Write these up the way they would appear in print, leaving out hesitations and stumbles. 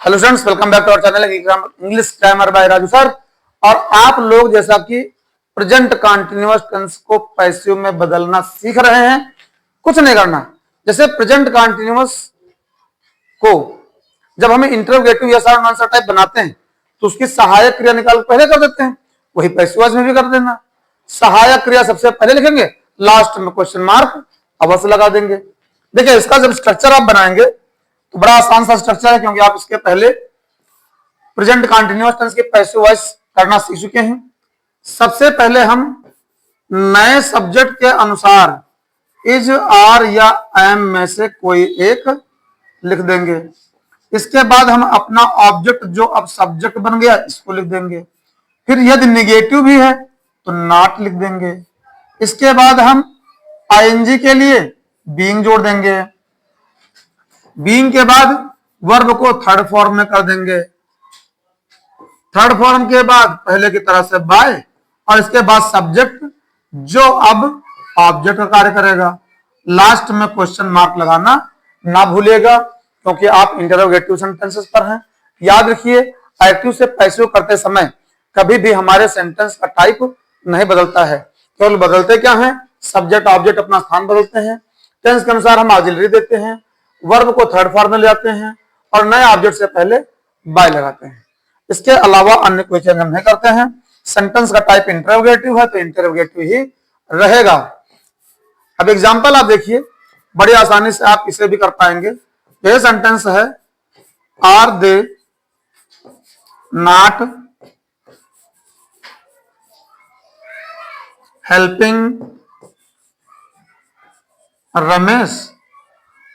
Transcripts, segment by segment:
Hello friends, welcome back to our channel English grammar by Raju sir. और आप लोग जैसा कि प्रेजेंट कंटीन्यूअस टेंस को पैसिव में बदलना सीख रहे हैं, कुछ नहीं करना। जैसे प्रेजेंट कंटीन्यूअस को जब हमें इंटरोगेटिव यस और नो आंसर टाइप बनाते हैं तो उसकी सहायक क्रिया निकाल पहले कर देते हैं, वही पैसिव वॉइस में भी कर देना। सहायक क्रिया सबसे पहले लिखेंगे, लास्ट में क्वेश्चन मार्क अवश्य लगा देंगे। देखिए, इसका जब स्ट्रक्चर आप बनाएंगे तो बड़ा आसान सा स्ट्रक्चर है, क्योंकि आप इसके पहले प्रेजेंट कंटीन्यूअस टेंस के पैसिव वॉइस करना सीख चुके हैं। सबसे पहले हम नए सब्जेक्ट के अनुसार इज, आर या एम में से कोई एक लिख देंगे। इसके बाद हम अपना ऑब्जेक्ट जो अब सब्जेक्ट बन गया इसको लिख देंगे। फिर यदि निगेटिव भी है तो नॉट लिख देंगे। इसके बाद हम आईएनजी के लिए बीइंग जोड़ देंगे। बीइंग के बाद वर्ब को थर्ड फॉर्म में कर देंगे। थर्ड फॉर्म के बाद पहले की तरह से बाय, और इसके बाद सब्जेक्ट जो अब ऑब्जेक्ट का कार्य करेगा। लास्ट में क्वेश्चन मार्क लगाना ना भूलिएगा, क्योंकि आप इंटरोगेटिव सेंटेंसेस पर हैं। याद रखिए, एक्टिव से पैसिव करते समय कभी भी हमारे सेंटेंस का टाइप नहीं बदलता है, केवल बदलते क्या है, सब्जेक्ट ऑब्जेक्ट अपना स्थान बदलते हैं। टेंस के अनुसार हम ऑक्सिलरी देते हैं, वर्ब को थर्ड फॉर्म में ले आते हैं और नए ऑब्जेक्ट से पहले बाय लगाते हैं। इसके अलावा अन्य कोई चेंज हम नहीं करते हैं। सेंटेंस का टाइप इंटरोगेटिव है तो इंटरोगेटिव ही रहेगा। अब एग्जांपल आप देखिए, बड़ी आसानी से आप इसे भी कर पाएंगे। यह सेंटेंस है, are they not helping Ramesh,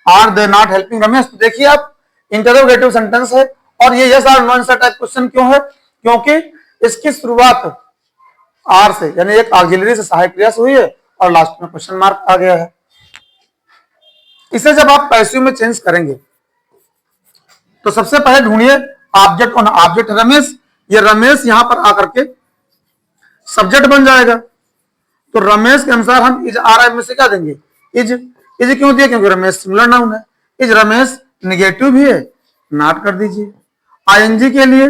are they not helping Ramesh. तो देखिए, आप इंटरोगेटिव सेंटेंस है और ये यस और नो आंसर टाइप क्वेश्चन क्यों है, क्योंकि इसकी शुरुआत आर से यानी एक ऑक्सिलरी से सहायक क्रिया से हुई है और लास्ट में क्वेश्चन मार्क आ गया है। इसे जब आप पैसिव में चेंज करेंगे तो सबसे पहले ढूंढिए ऑब्जेक्ट कौन, ऑब्जेक्ट रमेश। ये रमेश यहां पर आकर के सब्जेक्ट बन जाएगा। तो रमेश के अनुसार हम इज आर में से क्या देंगे, इज। इज क्यों दिया, क्योंकि रमेश सिंगुलर नाउन है। इज रमेश निगेटिव भी है, नॉट कर दीजिए। आईएनजी के लिए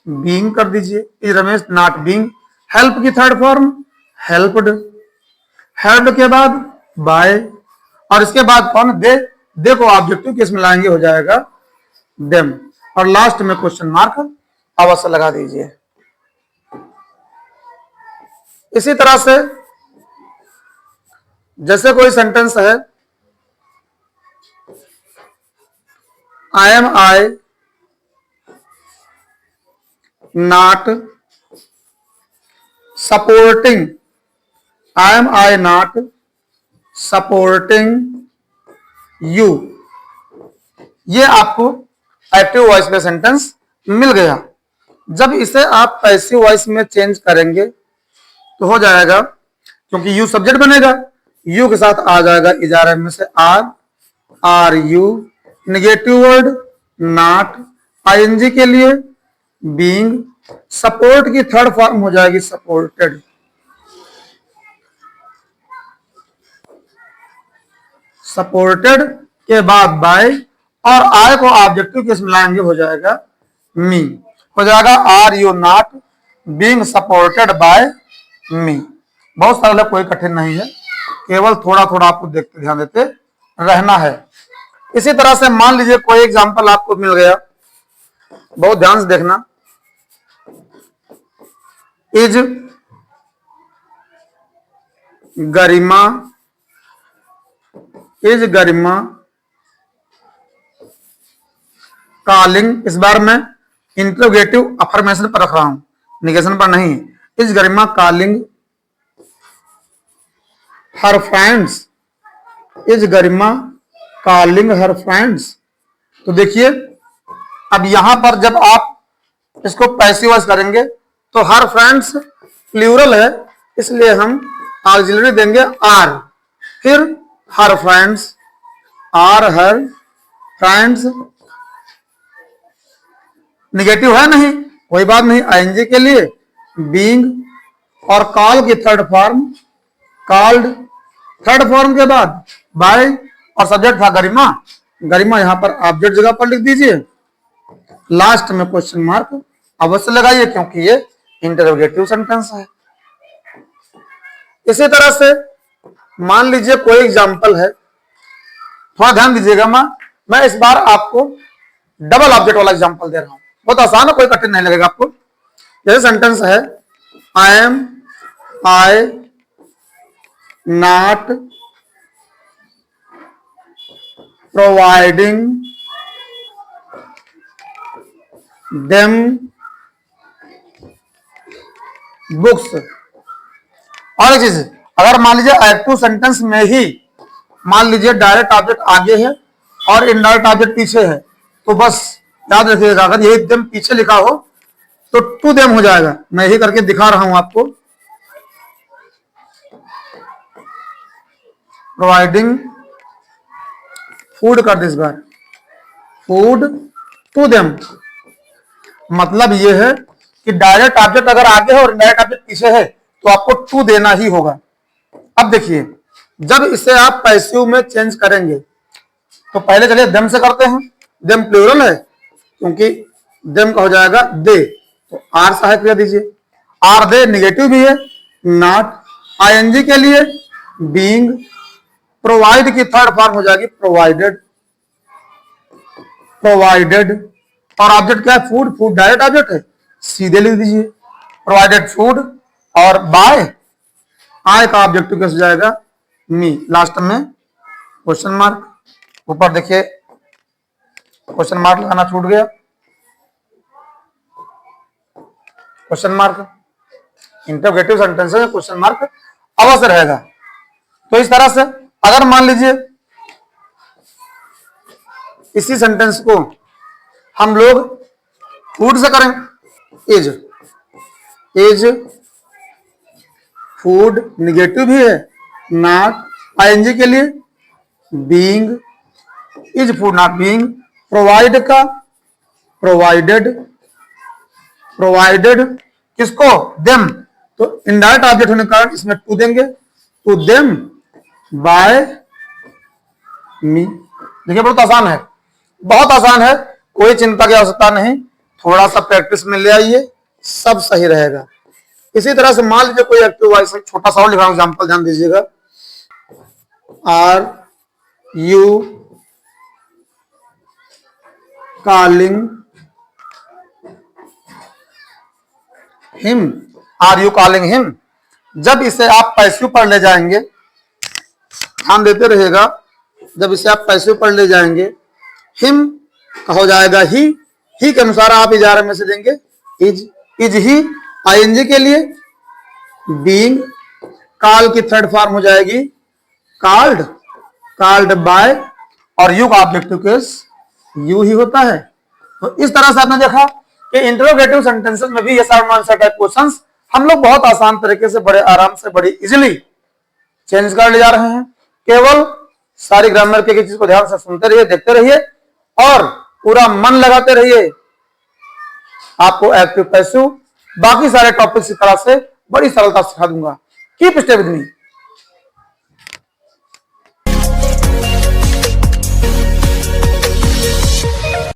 बीइंग कर दीजिए, is Ramesh not being. Help की थर्ड फॉर्म हेल्प्ड, हेल्प्ड के बाद बाय, और इसके बाद कौन, दे को ऑब्जेक्टिव केस में लाएंगे, हो जाएगा देम, और लास्ट में क्वेश्चन मार्क अवश्य लगा दीजिए। इसी तरह से जैसे कोई सेंटेंस है, I am I not supporting, I am I not supporting you. ये आपको एक्टिव वॉइस में सेंटेंस मिल गया। जब इसे आप पैसिव वॉइस में चेंज करेंगे तो हो जाएगा, क्योंकि यू सब्जेक्ट बनेगा, यू के साथ आ जाएगा इज आर एम में से are you, negative word not, ING के लिए बीइंग, सपोर्ट की थर्ड फॉर्म हो जाएगी सपोर्टेड, सपोर्टेड के बाद बाय, और आई को ऑब्जेक्टिव केस में लाएंगे, हो जाएगा मी। हो जाएगा are you not being supported by me. बहुत सरल है, कोई कठिन नहीं है, केवल थोड़ा थोड़ा आपको देखते ध्यान देते रहना है। इसी तरह से मान लीजिए कोई एग्जांपल आपको मिल गया, बहुत ध्यान से देखना। Is Garima, is Garima calling, इस बार मैं इंटरोगेटिव अफर्मेशन पर रख रहा हूं, निगेशन पर नहीं। Is Garima calling her friends, is Garima calling her friends. तो देखिए, अब यहां पर जब आप इसको पैसिव वॉइस करेंगे तो हर फ्रेंड्स प्लूरल है, इसलिए हम ऑक्सिलरी देंगे आर, फिर her friends, are her friends, negative है नहीं, कोई बात नहीं। आईएनजी के लिए बीइंग, और कॉल की third form called, third form के बाद बाय, और सब्जेक्ट था गरिमा, गरिमा यहां पर ऑब्जेक्ट जगह पर लिख दीजिए। लास्ट में क्वेश्चन मार्क अवश्य लगाइए, क्योंकि ये इंटरोगेटिव सेंटेंस है। इसी तरह से मान लीजिए कोई एग्जाम्पल है, थोड़ा ध्यान दीजिएगा। मैं इस बार आपको डबल ऑब्जेक्ट वाला एग्जाम्पल दे रहा हूं, बहुत आसान है, कोई कठिन नहीं लगेगा आपको। जैसे सेंटेंस है, आई नॉट प्रोवाइडिंग देम बुक्स। और एक चीज, अगर मान लीजिए एक्टिव सेंटेंस में ही मान लीजिए डायरेक्ट ऑब्जेक्ट आगे है और इनडायरेक्ट ऑब्जेक्ट पीछे है, तो बस याद रखिएगा, अगर ये एकदम पीछे लिखा हो तो टू देम हो जाएगा। मैं ही करके दिखा रहा हूं आपको। प्रोवाइडिंग फूड कर दे इस बार, फूड टू देम, मतलब ये है कि डायरेक्ट ऑब्जेक्ट अगर आगे है और इनडायरेक्ट ऑब्जेक्ट पीछे है तो आपको टू देना ही होगा। अब देखिए, जब इसे आप पैसिव में चेंज करेंगे तो पहले चलिए देम से करते हैं। देम प्लूरल है, क्योंकि देम का हो जाएगा दे, तो आर सहायक क्रिया दीजिए। आर दे निगेटिव भी है, नॉट। आईएनजी के लिए बीइंग। प्रोवाइड की थर्ड फॉर्म हो जाएगी प्रोवाइडेड, प्रोवाइडेड। और ऑब्जेक्ट क्या है? फूड। फूड डायरेक्ट ऑब्जेक्ट है, सीधे लिख दीजिए प्रोवाइडेड फूड। और बाय, आय का ऑब्जेक्टिव कैसे जाएगा? मी। लास्ट में क्वेश्चन मार्क। ऊपर देखिए क्वेश्चन मार्क लगाना छूट गया, क्वेश्चन मार्क। इंटरोगेटिव सेंटेंस में क्वेश्चन मार्क अवश्य रहेगा। तो इस तरह से अगर मान लीजिए इसी सेंटेंस को हम लोग फूड से करें, इज। इज फूड निगेटिव भी है, नॉट। आईएनजी के लिए being, is food not being. Provide का प्रोवाइडेड, प्रोवाइडेड किसको? देम। तो इनडायरेक्ट ऑब्जेक्ट होने के कारण इसमें टू देंगे, टू देम बाय मी। देखिए बहुत आसान है, बहुत आसान है, कोई चिंता की आवश्यकता नहीं। थोड़ा सा प्रैक्टिस में ले आइए, सब सही रहेगा। इसी तरह से मान लीजिए कोई एक्टिव वॉइस है, छोटा सा और लिखा हूं एग्जाम्पल, ध्यान दीजिएगा। Are you calling him, are you calling him. जब इसे आप पैसिव पर ले जाएंगे, ध्यान देते रहिएगा, जब इसे आप पैसिव पर ले जाएंगे, हिम का हो जाएगा ही। ही के अनुसार आप इजारे में से देंगे इज, इज ही। आईएनजी के लिए बीइंग। कॉल की थर्ड फॉर्म हो जाएगी कॉल्ड, कॉल्ड बाय। और यू का ऑब्जेक्टिव केस यू ही होता है। तो इस तरह से आपने देखा कि इंटरोगेटिव सेंटेंसेस में भी ये सवाल आंसर टाइप क्वेश्चंस हम लोग बहुत आसान तरीके से, बड़े आराम से, बड़ी इजीली चेंज कर ले जा रहे हैं। केवल सारी ग्रामर की चीज को ध्यान से सुनते रहिए, देखते रहिए और पूरा मन लगाते रहिए। आपको एक्टिव पैसिव बाकी सारे टॉपिक्स की तरह से बड़ी सरलता सिखा दूंगा। Keep stay with me.